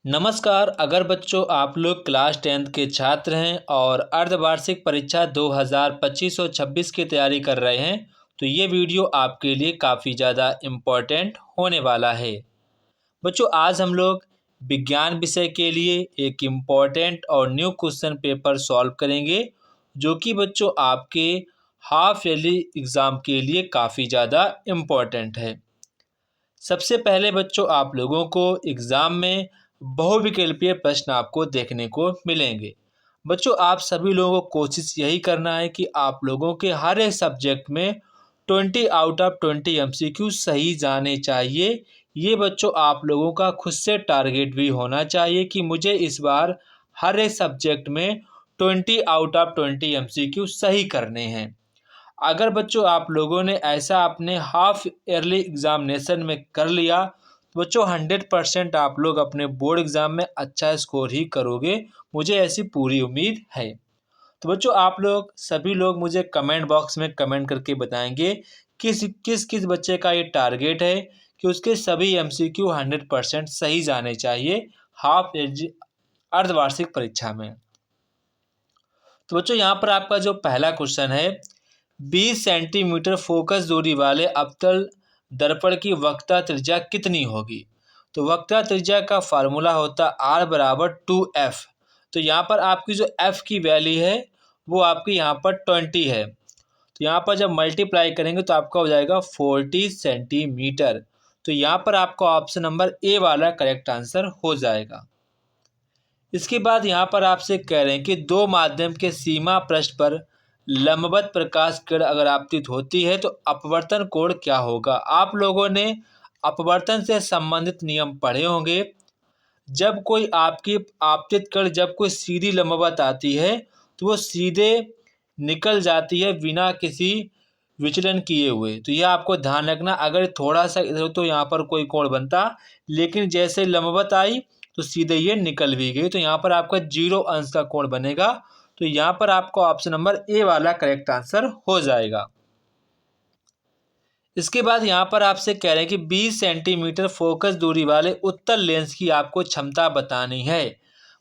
नमस्कार। अगर बच्चों आप लोग क्लास 10th के छात्र हैं और अर्धवार्षिक परीक्षा 2025 और 26 की तैयारी कर रहे हैं तो ये वीडियो आपके लिए काफ़ी ज़्यादा इम्पोर्टेंट होने वाला है। बच्चों आज हम लोग विज्ञान विषय के लिए एक इम्पोर्टेंट और न्यू क्वेश्चन पेपर सॉल्व करेंगे जो कि बच्चों आपके हाफ ईयरली एग्ज़ाम के लिए काफ़ी ज़्यादा इम्पोर्टेंट है। सबसे पहले बच्चों आप लोगों को एग्ज़ाम में बहुविकल्पीय प्रश्न आपको देखने को मिलेंगे। बच्चों आप सभी लोगों को कोशिश यही करना है कि आप लोगों के हर एक सब्जेक्ट में 20 आउट ऑफ 20 एमसीक्यू सही जाने चाहिए। ये बच्चों आप लोगों का खुद से टारगेट भी होना चाहिए कि मुझे इस बार हर एक सब्जेक्ट में 20 आउट ऑफ 20 एमसीक्यू सही करने हैं। अगर बच्चों आप लोगों ने ऐसा अपने हाफ ईयरली एग्जामिनेशन में कर लिया तो बच्चों 100% आप लोग अपने बोर्ड एग्ज़ाम में अच्छा स्कोर ही करोगे, मुझे ऐसी पूरी उम्मीद है। तो बच्चों आप लोग सभी लोग मुझे कमेंट बॉक्स में कमेंट करके बताएंगे किस किस किस बच्चे का ये टारगेट है कि उसके सभी एमसीक्यू 100% सही जाने चाहिए हाफ अर्धवार्षिक परीक्षा में। तो बच्चों यहाँ पर आपका जो पहला क्वेश्चन है 20 सेंटीमीटर फोकस दूरी वाले अवतल दर्पण की वक्रता त्रिज्या कितनी होगी। तो वक्रता त्रिज्या का फार्मूला होता है R बराबर 2F। तो यहाँ पर आपकी जो F की वैल्यू है वो आपकी यहाँ पर 20 है। तो यहाँ पर जब मल्टीप्लाई करेंगे तो आपका हो जाएगा 40 सेंटीमीटर। तो यहाँ पर आपका ऑप्शन नंबर ए वाला करेक्ट आंसर हो जाएगा। इसके बाद यहाँ पर आपसे कह रहे हैं कि दो माध्यम के सीमा पृष्ठ पर लंबवत प्रकाश किरण अगर आपतित होती है तो अपवर्तन कोण क्या होगा। आप लोगों ने अपवर्तन से संबंधित नियम पढ़े होंगे। जब कोई आपकी आपतित किरण जब कोई सीधी लंबवत आती है तो वो सीधे निकल जाती है बिना किसी विचलन किए हुए। तो यह आपको ध्यान रखना, अगर थोड़ा सा इधर तो यहाँ पर कोई कोण बनता, लेकिन जैसे लंबवत आई तो सीधे ये निकल भी गई। तो यहाँ पर आपका 0 अंश का कोण बनेगा। तो यहाँ पर आपका ऑप्शन नंबर ए वाला करेक्ट आंसर हो जाएगा। इसके बाद यहाँ पर आपसे कह रहे हैं कि 20 सेंटीमीटर फोकस दूरी वाले उत्तल लेंस की आपको क्षमता बतानी है।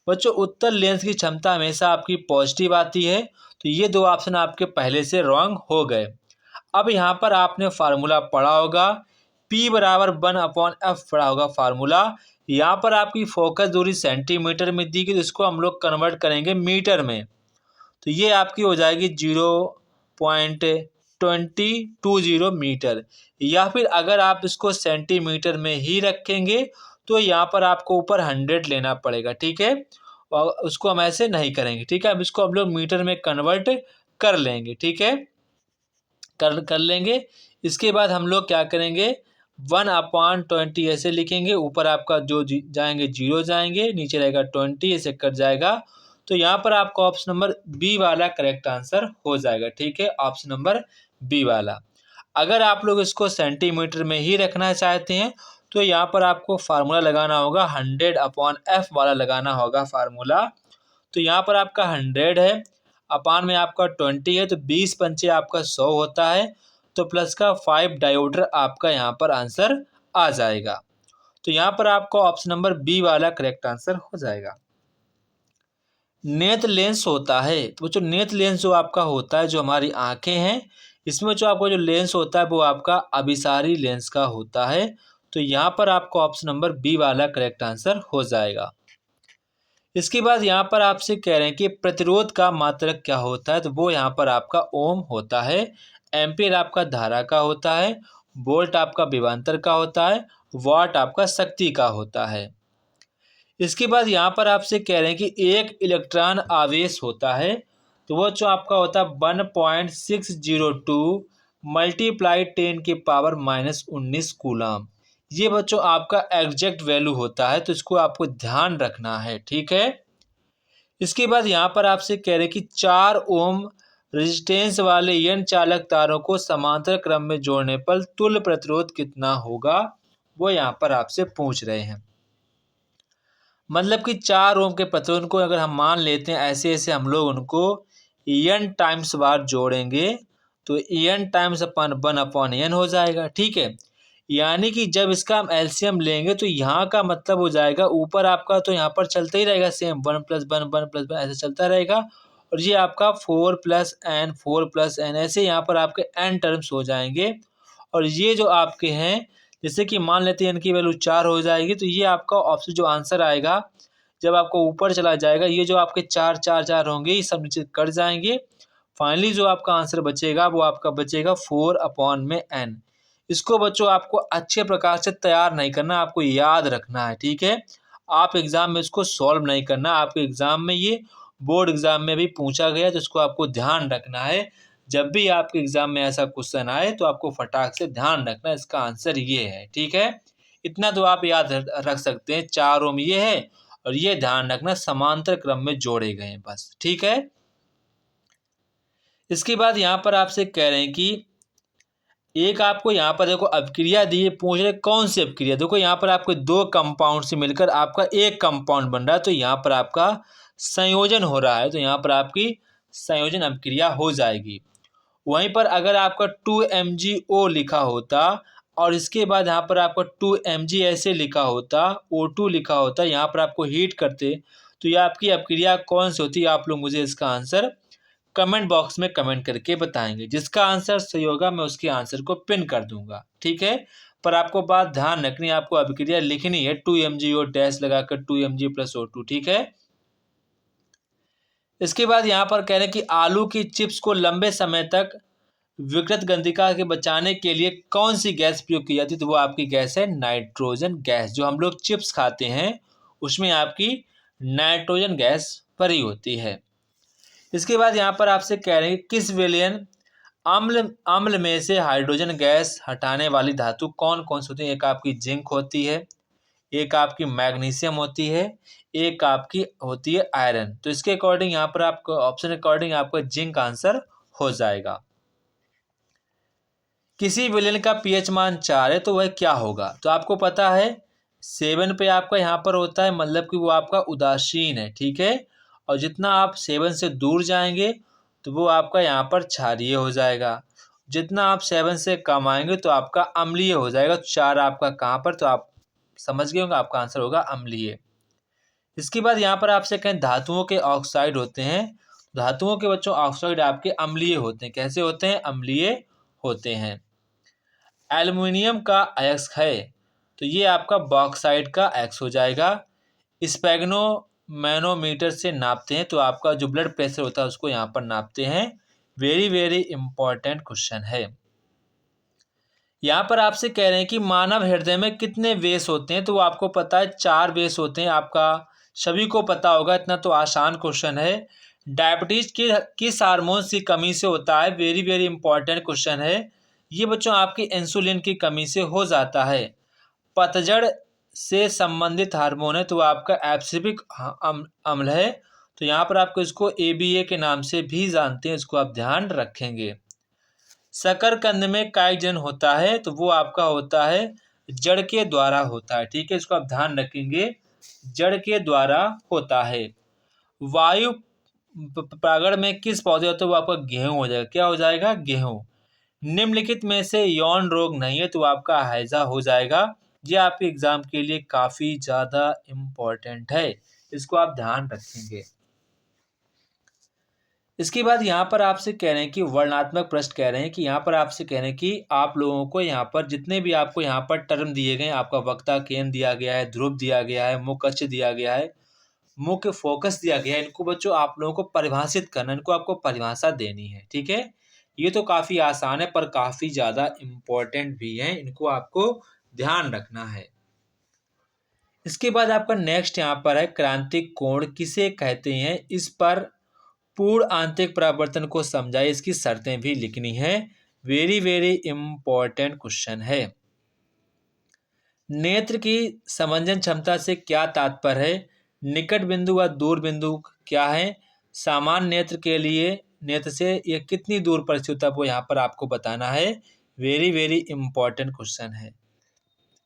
बच्चों उत्तल लेंस की क्षमता हमेशा आपकी पॉजिटिव आती है। तो ये दो ऑप्शन आपके पहले से रॉन्ग हो गए। अब यहाँ पर आपने फार्मूला पढ़ा होगा P बराबर 1/F पढ़ा होगा फार्मूला। यहाँ पर आपकी फोकस दूरी सेंटीमीटर में दी गई तो इसको हम लोग कन्वर्ट करेंगे मीटर में। तो ये आपकी हो जाएगी 0.2020 मीटर। या फिर अगर आप इसको सेंटीमीटर में ही रखेंगे तो यहाँ पर आपको ऊपर 100 लेना पड़ेगा, ठीक है। और उसको हम ऐसे नहीं करेंगे, ठीक है। अब इसको हम लोग मीटर में कन्वर्ट कर लेंगे, ठीक है, कर लेंगे। इसके बाद हम लोग क्या करेंगे 1/20 ऐसे लिखेंगे। ऊपर आपका जो जाएंगे 0 जाएंगे, नीचे रहेगा 20 ऐसे कट जाएगा। तो यहाँ पर आपका ऑप्शन नंबर बी वाला करेक्ट आंसर हो जाएगा, ठीक है, ऑप्शन नंबर बी वाला। अगर आप लोग इसको सेंटीमीटर में ही रखना चाहते हैं तो यहाँ पर आपको फार्मूला लगाना होगा 100/F वाला लगाना होगा फार्मूला। तो यहाँ पर आपका 100 है, अपान में आपका 20 है, तो 20 पंचे आपका 100 होता है। तो प्लस का 5 डायोमीटर आपका यहाँ पर आंसर आ जाएगा। तो यहाँ पर आपका ऑप्शन नंबर बी वाला करेक्ट आंसर हो जाएगा। नेत्र लेंस होता है तो जो नेत्र लेंस जो आपका होता है, जो हमारी आंखें हैं, इसमें जो आपका जो लेंस होता है वो आपका अभिसारी लेंस का होता है। तो यहाँ पर आपका ऑप्शन नंबर बी वाला करेक्ट आंसर हो जाएगा। इसके बाद यहाँ पर आपसे कह रहे हैं कि प्रतिरोध का मात्रक क्या होता है। तो वो यहाँ पर आपका ओम होता है, एम्पियर आपका धारा का होता है, वोल्ट आपका विभवांतर का होता है, वाट आपका शक्ति का होता है। इसके बाद यहाँ पर आपसे कह रहे हैं कि एक इलेक्ट्रॉन आवेश होता है तो वो जो आपका होता है 1.602 मल्टीप्लाई 10⁻⁻19 कूलम। ये बच्चों आपका एग्जैक्ट वैल्यू होता है, तो इसको आपको ध्यान रखना है, ठीक है। इसके बाद यहाँ पर आपसे कह रहे हैं कि 4 ओम रेजिस्टेंस वाले n चालक तारों को समांतर क्रम में जोड़ने पर तुल्य प्रतिरोध कितना होगा, वो यहाँ पर आपसे पूछ रहे हैं। मतलब कि 4 ओम के प्रतिरोध को अगर हम मान लेते हैं ऐसे ऐसे हम लोग उनको n टाइम्स बार जोड़ेंगे तो n टाइम्स अपन 1/n हो जाएगा, ठीक है। यानी कि जब इसका हम एलसीएम लेंगे तो यहाँ का मतलब हो जाएगा, ऊपर आपका तो यहाँ पर चलता ही रहेगा सेम 1 + 1 1 + 1 ऐसे चलता रहेगा, और ये आपका 4 + n 4 + n ऐसे यहाँ पर आपके n टर्म्स हो जाएंगे। और ये जो आपके हैं, जैसे कि मान लेते हैं n की वैल्यू 4 हो जाएगी, तो ये आपका ऑप्शन जो आंसर आएगा जब आपको ऊपर चला जाएगा, ये जो आपके 4 4 4 होंगे ये सब नीचे कट जाएंगे। फाइनली जो आपका आंसर बचेगा वो आपका बचेगा 4/n। इसको बच्चों आपको अच्छे प्रकार से तैयार नहीं करना, आपको याद रखना है, ठीक है। आप एग्जाम में इसको सॉल्व नहीं करना, आपके एग्जाम में ये बोर्ड एग्जाम में भी पूछा गया, तो इसको आपको ध्यान रखना है। जब भी आपके एग्जाम में ऐसा क्वेश्चन आए तो आपको फटाक से ध्यान रखना, इसका आंसर ये है, ठीक है। इतना तो आप याद रख सकते हैं, 4 ओम ये है और ये ध्यान रखना समांतर क्रम में जोड़े गए हैं, बस, ठीक है। इसके बाद यहाँ पर आपसे कह रहे हैं कि एक आपको यहाँ पर देखो अपक्रिया दी है, पूछ रहे कौन सी अपक्रिया। देखो यहाँ पर आपको 2 कंपाउंड से मिलकर आपका एक कंपाउंड बन रहा है, तो यहाँ पर आपका संयोजन हो रहा है, तो यहाँ पर आपकी संयोजन अपक्रिया हो जाएगी। वहीं पर अगर आपका 2MgO लिखा होता और इसके बाद यहाँ पर आपका 2Mg ऐसे लिखा होता, O2 लिखा होता, यहाँ पर आपको हीट करते, तो ये आपकी अपक्रिया कौन सी होती, आप लोग मुझे इसका आंसर कमेंट बॉक्स में कमेंट करके बताएंगे। जिसका आंसर सही होगा मैं उसके आंसर को पिन कर दूंगा, ठीक है। पर आपको बात ध्यान रखनी है, आपको अभिक्रिया लिखनी है 2MgO डैश लगाकर 2Mg + O2, ठीक है। इसके बाद यहाँ पर कह रहे हैं कि आलू की चिप्स को लंबे समय तक विकृत गंधिका के बचाने के लिए कौन सी गैस प्रयोग की जाती है, तो वो आपकी गैस है नाइट्रोजन गैस। जो हम लोग चिप्स खाते हैं उसमें आपकी नाइट्रोजन गैस भरी होती है। इसके बाद यहाँ पर आपसे कह रहे हैं कि किस विलयन अम्ल में से हाइड्रोजन गैस हटाने वाली धातु कौन कौन सी होती है। एक आपकी जिंक होती है, एक आपकी मैग्नीशियम होती है, एक आपकी होती है आयरन। तो इसके अकॉर्डिंग यहाँ पर आपको ऑप्शन अकॉर्डिंग आपका जिंक आंसर हो जाएगा। किसी विलयन का पीएच मान 4 है तो वह क्या होगा, तो आपको पता है 7 पे आपका यहाँ पर होता है, मतलब कि वो आपका उदासीन है, ठीक है। और जितना आप 7 से दूर जाएंगे तो वो आपका यहाँ पर क्षारीय हो जाएगा, जितना आप 7 से कम आएंगे तो आपका अम्लीय हो जाएगा। 4 आपका कहाँ पर, तो आप समझ गए होंगे, आपका आंसर होगा अम्लीय। इसके बाद यहाँ पर आपसे कहें धातुओं के ऑक्साइड होते हैं, धातुओं के बच्चों ऑक्साइड आपके अम्लीय होते हैं। कैसे होते हैं, अम्लीय होते हैं। एल्युमिनियम का अयस्क है तो ये आपका बॉक्साइड का एक्स हो जाएगा। स्पेग्नो मैनोमीटर से नापते हैं, तो आपका जो ब्लड प्रेशर होता है उसको यहाँ पर नापते हैं। वेरी वेरी इंपॉर्टेंट क्वेश्चन है। यहाँ पर आपसे कह रहे हैं कि मानव हृदय में कितने वेस होते हैं, तो वो आपको पता है 4 वेस होते हैं, आपका सभी को पता होगा, इतना तो आसान क्वेश्चन है। डायबिटीज की किस हार्मोन की कमी से होता है, वेरी वेरी इंपॉर्टेंट क्वेश्चन है। ये बच्चों आपकी इंसुलिन की कमी से हो जाता है। पतझड़ से संबंधित हार्मोन है तो आपका एब्सिसिक अम्ल है, तो यहाँ पर आपको इसको ABA के नाम से भी जानते हैं, इसको आप ध्यान रखेंगे। शकरकंद में काइजन होता है तो वो आपका होता है जड़ के द्वारा होता है, ठीक है, इसको आप ध्यान रखेंगे, जड़ के द्वारा होता है। वायु परागण में किस पौधे होते हैं, वो आपका गेहूं हो जाएगा। क्या हो जाएगा, गेहूं। निम्नलिखित में से यौन रोग नहीं है तो आपका हैजा हो जाएगा। ये आपके एग्जाम के लिए काफी ज्यादा इम्पोर्टेंट है, इसको आप ध्यान रखेंगे। इसके बाद यहाँ पर आपसे कह रहे हैं कि वर्णनात्मक प्रश्न कह रहे हैं कि यहाँ पर आपसे कह रहे हैं कि आप लोगों को यहाँ पर जितने भी आपको यहाँ पर टर्म दिए गए, आपका वक्ता केंद्र दिया गया है, ध्रुव दिया गया है, मुख्य अक्ष दिया गया है, मुख्य फोकस दिया गया है, इनको बच्चों आप लोगों को परिभाषित करना, इनको आपको परिभाषा देनी है, ठीक है। ये तो काफी आसान है पर काफी ज्यादा इम्पोर्टेंट भी है, इनको आपको ध्यान रखना है। इसके बाद आपका नेक्स्ट यहाँ पर है क्रांतिक कोण किसे कहते हैं, इस पर पूर्ण आंतरिक परावर्तन को समझाइए, इसकी शर्तें भी लिखनी है। वेरी वेरी इंपॉर्टेंट क्वेश्चन है। नेत्र की समंजन क्षमता से क्या तात्पर्य है, निकट बिंदु व दूर बिंदु क्या है, सामान्य नेत्र के लिए नेत्र से ये कितनी दूर पर स्थित है, वो यहाँ पर आपको बताना है। वेरी वेरी इंपॉर्टेंट क्वेश्चन है।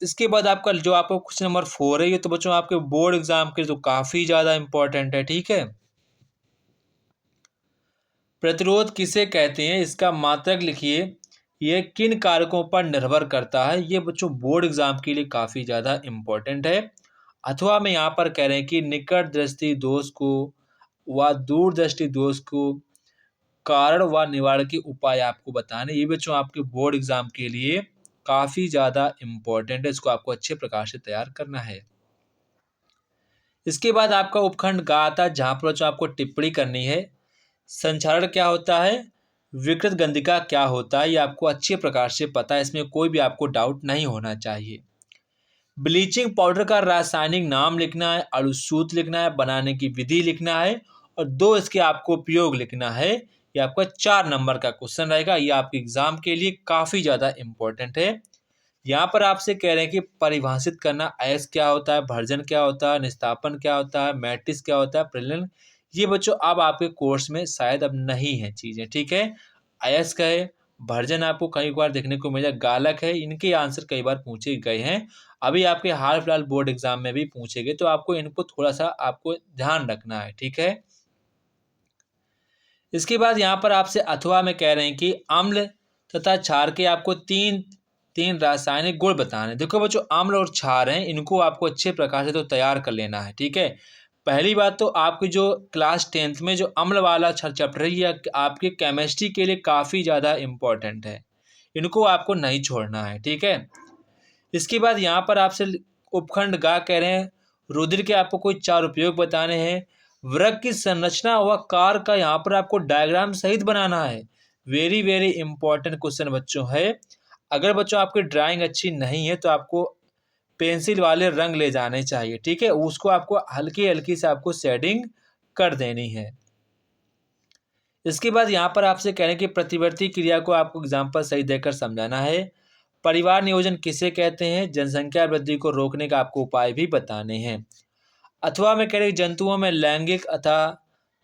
इसके बाद आपका जो आपको क्वेश्चन नंबर 4 है, ये तो बच्चों आपके बोर्ड एग्जाम के लिए तो काफी ज्यादा इंपॉर्टेंट है, ठीक है। प्रतिरोध किसे कहते हैं, इसका मात्रक लिखिए। ये किन कारकों पर निर्भर करता है, ये बच्चों बोर्ड एग्जाम के लिए काफ़ी ज़्यादा इम्पोर्टेंट है। अथवा में यहाँ पर कह रहे हैं कि निकट दृष्टि दोष को व दूरदृष्टि दोष को कारण व निवारण के उपाय आपको बताने। ये बच्चों आपके बोर्ड एग्जाम के लिए काफ़ी ज़्यादा इम्पोर्टेंट है, इसको आपको अच्छे प्रकार से तैयार करना है। इसके बाद आपका उपखंड ग आता है, जहाँ पर बच्चों आपको टिप्पणी करनी है। संक्षारण क्या होता है, विकृत गंधिका क्या होता है, ये आपको अच्छे प्रकार से पता है, इसमें कोई भी आपको डाउट नहीं होना चाहिए। ब्लीचिंग पाउडर का रासायनिक नाम लिखना है, अणुसूत्र लिखना है, बनाने की विधि लिखना है और 2 इसके आपको उपयोग लिखना है। ये आपका 4 नंबर का क्वेश्चन रहेगा। ये आपके एग्जाम के लिए काफ़ी ज़्यादा इम्पोर्टेंट है। यहाँ पर आपसे कह रहे हैं कि परिभाषित करना, अयस्क क्या होता है, भर्जन क्या होता है, निस्तापन क्या होता है, मैट्रिक्स क्या होता है, प्रलयन। ये बच्चों अब आपके कोर्स में शायद अब नहीं है चीज़ें, ठीक है। अयस्क है, भर्जन आपको कई बार देखने को मिला, गालक है, इनके आंसर कई बार पूछे गए हैं। अभी आपके हाल फिलहाल बोर्ड एग्जाम में भी पूछे गए, तो आपको इनको थोड़ा सा आपको ध्यान रखना है, ठीक है। इसके बाद यहाँ पर आपसे अथवा में कह रहे हैं कि अम्ल तथा क्षार के आपको तीन तीन रासायनिक गुण बताने। देखो बच्चों, अम्ल और क्षार हैं, इनको आपको अच्छे प्रकार से तो तैयार कर लेना है, ठीक है। पहली बात तो आपकी जो क्लास 10th में जो अम्ल वाला चैप्टर है, ये आपके केमिस्ट्री के लिए काफ़ी ज़्यादा इम्पोर्टेंट है, इनको आपको नहीं छोड़ना है, ठीक है। इसके बाद यहाँ पर आपसे उपखंड गा कह रहे हैं, रुधिर के आपको कोई 4 उपयोग बताने हैं। वृक्क की संरचना व कार का यहाँ पर आपको डायग्राम सहित बनाना है। वेरी वेरी इंपॉर्टेंट क्वेश्चन बच्चों है। अगर बच्चों आपकी ड्राइंग अच्छी नहीं है तो आपको पेंसिल वाले रंग ले जाने चाहिए, ठीक है। उसको आपको हल्की हल्की से आपको शेडिंग कर देनी है। इसके बाद यहाँ पर आपसे कह रहे हैं कि प्रतिवर्ती क्रिया को आपको एग्जाम्पल सही देकर समझाना है। परिवार नियोजन किसे कहते हैं, जनसंख्या वृद्धि को रोकने का आपको उपाय भी बताने हैं। अथवा में कह रहे जंतुओं में लैंगिक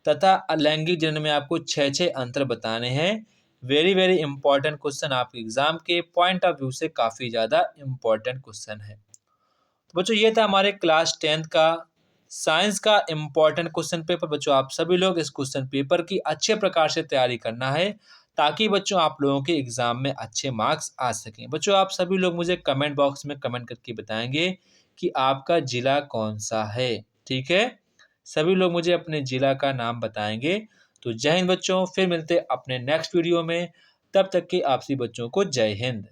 तथा अलैंगिक जनन में आपको 6 अंतर बताने हैं। वेरी वेरी इंपॉर्टेंट क्वेश्चन आपके एग्जाम के पॉइंट ऑफ व्यू से काफ़ी ज़्यादा इंपॉर्टेंट क्वेश्चन है। तो बच्चों ये था हमारे क्लास 10th का साइंस का इम्पॉर्टेंट क्वेश्चन पेपर। बच्चों आप सभी लोग इस क्वेश्चन पेपर की अच्छे प्रकार से तैयारी करना है, ताकि बच्चों आप लोगों के एग्जाम में अच्छे मार्क्स आ सकें। बच्चों आप सभी लोग मुझे कमेंट बॉक्स में कमेंट करके बताएंगे कि आपका ज़िला कौन सा है, ठीक है। सभी लोग मुझे अपने ज़िला का नाम बताएंगे। तो जय हिंद बच्चों, फिर मिलते अपने नेक्स्ट वीडियो में। तब तक के आपसी बच्चों को जय हिंद।